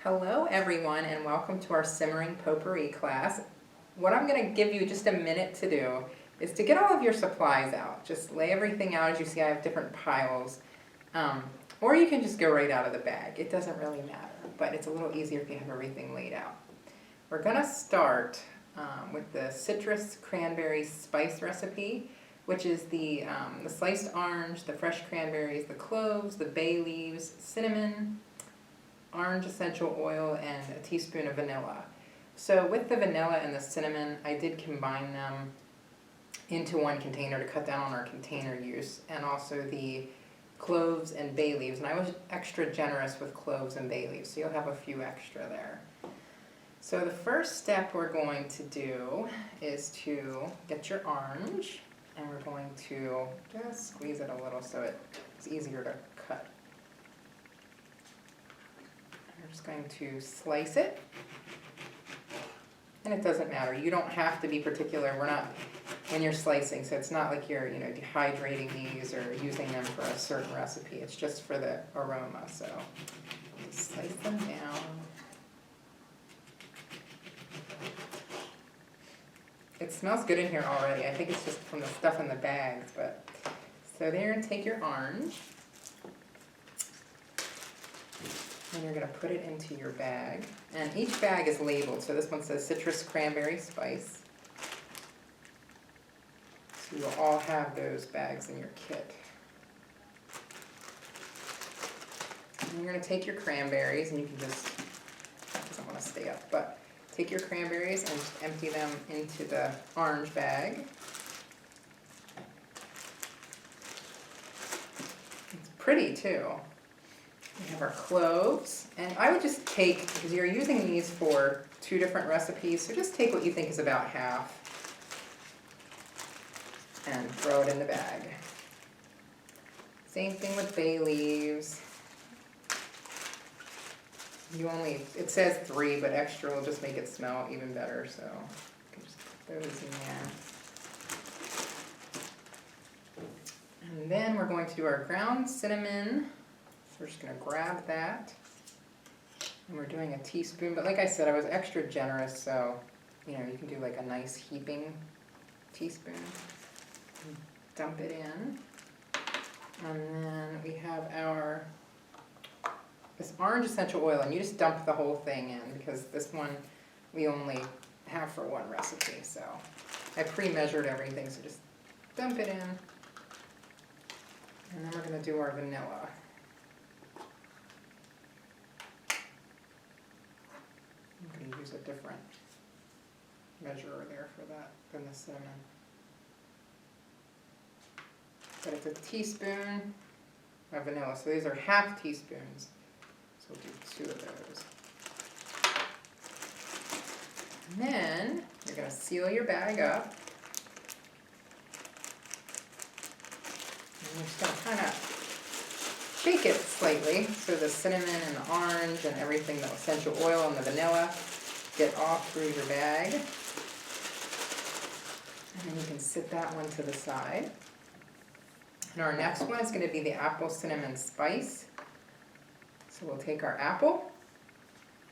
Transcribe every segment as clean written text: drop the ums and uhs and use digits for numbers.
Hello everyone and welcome to our Simmering Potpourri class. What I'm going to give you just a minute to do is to get all of your supplies out. Just lay everything out. As you see, I have different piles. Or you can just go right out of the bag. It doesn't really matter, but it's a little easier if you have everything laid out. We're going to start with the citrus cranberry spice recipe, which is the sliced orange, the fresh cranberries, the cloves, the bay leaves, cinnamon, orange essential oil, and a teaspoon of vanilla. So with the vanilla and the cinnamon, I did combine them into one container to cut down on our container use, and also the cloves and bay leaves. And I was extra generous with cloves and bay leaves, so you'll have a few extra there. So the first step we're going to do is to get your orange, and we're going to just squeeze it a little so it's easier to cut. We're just going to slice it, and it doesn't matter. You don't have to be particular. We're not, when you're slicing, so it's not like you're dehydrating these or using them for a certain recipe. It's just for the aroma. So slice them down. It smells good in here already. I think it's just from the stuff in the bags. But so there, take your orange. And you're going to put it into your bag. And each bag is labeled. So this one says citrus cranberry spice. So you'll all have those bags in your kit. And you're going to take your cranberries, and you can just, it doesn't want to stay up, but take your cranberries and just empty them into the orange bag. It's pretty too. We have our cloves, and I would just take, because you're using these for 2 different recipes, so just take what you think is about half and throw it in the bag. Same thing with bay leaves. It says 3, but extra will just make it smell even better, so you can just put those in there. And then we're going to do our ground cinnamon. So we're just going to grab that, and we're doing a teaspoon, but like I said, I was extra generous, so you can do like a nice heaping teaspoon. And dump it in, and then we have this orange essential oil, and you just dump the whole thing in, because this one we only have for one recipe, so I pre-measured everything, so just dump it in, and then we're going to do our vanilla. I'm going to use a different measurer there for that than the cinnamon. But it's a teaspoon of vanilla. So these are half teaspoons. So we'll do 2 of those. And then you're going to seal your bag up. And you're just going to kind of shake it slightly so the cinnamon and the orange and everything, the essential oil and the vanilla, get all through your bag. And then you can sit that one to the side. And our next one is going to be the apple cinnamon spice. So we'll take our apple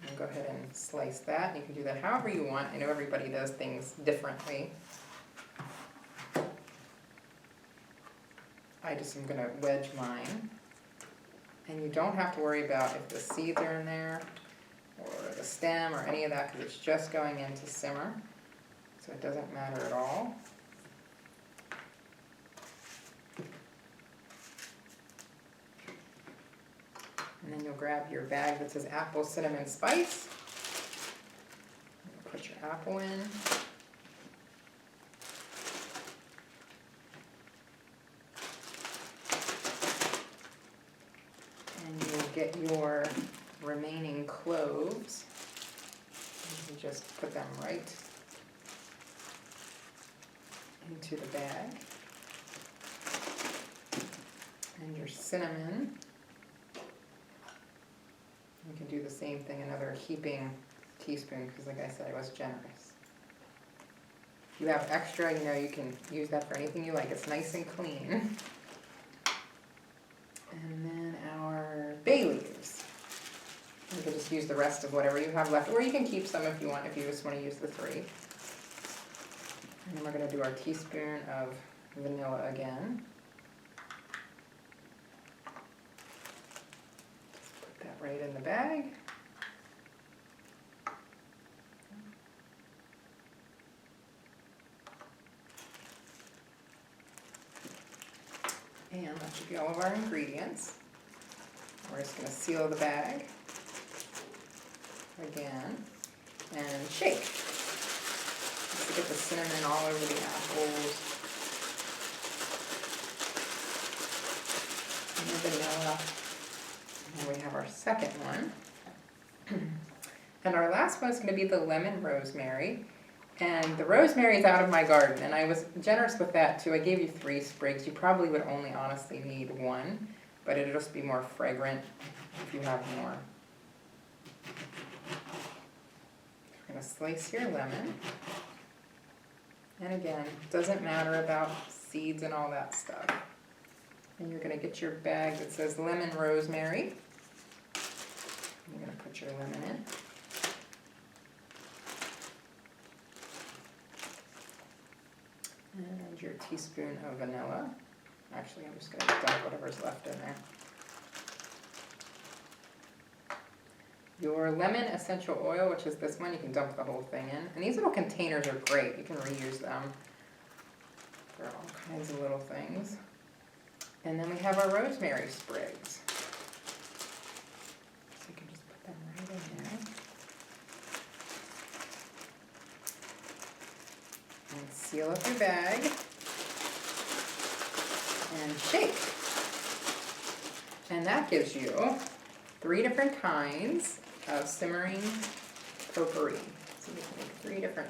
and go ahead and slice that. You can do that however you want. I know everybody does things differently. I just am going to wedge mine. And you don't have to worry about if the seeds are in there or the stem or any of that, because it's just going in to simmer. So it doesn't matter at all. And then you'll grab your bag that says apple cinnamon spice. Put your apple in. And you'll get your remaining cloves. You can just put them right into the bag. And your cinnamon. You can do the same thing, another heaping teaspoon, because like I said, I was generous. If you have extra, you can use that for anything you like. It's nice and clean. And then our bay leaves. You can just use the rest of whatever you have left, or you can keep some if you want, if you just want to use the 3. And then we're going to do our teaspoon of vanilla again. Just put that right in the bag. And that should be all of our ingredients. We're just going to seal the bag again and shake. Just to get the cinnamon all over the apples and the vanilla. And we have our second one. And our last one is going to be the lemon rosemary. And the rosemary is out of my garden, and I was generous with that too. I gave you 3 sprigs. You probably would only honestly need 1, but it'll just be more fragrant if you have more. You're going to slice your lemon. And again, doesn't matter about seeds and all that stuff. And you're going to get your bag that says lemon rosemary. You're going to put your lemon in. And your teaspoon of vanilla. Actually, I'm just going to dump whatever's left in there. Your lemon essential oil, which is this one, you can dump the whole thing in. And these little containers are great. You can reuse them for all kinds of little things. And then we have our rosemary sprigs. So you can just put them right in there. And seal up your bag and shake. And that gives you 3 different kinds of simmering potpourri. So you can make 3 different,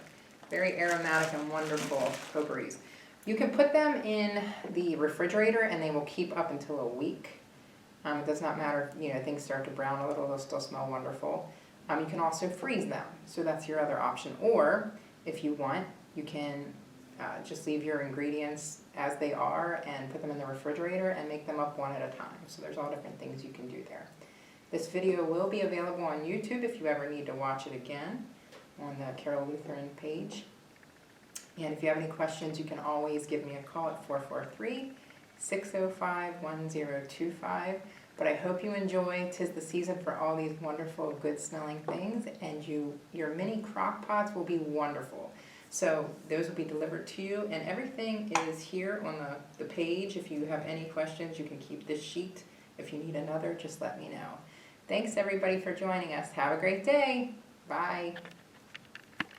very aromatic and wonderful potpourris. You can put them in the refrigerator and they will keep up until a week. It does not matter if things start to brown a little, they'll still smell wonderful. You can also freeze them, so that's your other option. Or if you want, you can just leave your ingredients as they are and put them in the refrigerator and make them up one at a time. So there's all different things you can do there. This video will be available on YouTube if you ever need to watch it again on the Carol Lutheran page. And if you have any questions, you can always give me a call at 443-605-1025. But I hope you enjoy. 'Tis the season for all these wonderful, good-smelling things, and your mini crock pots will be wonderful. So those will be delivered to you, and everything is here on the page. If you have any questions, you can keep this sheet. If you need another, just let me know. Thanks everybody for joining us. Have a great day. Bye.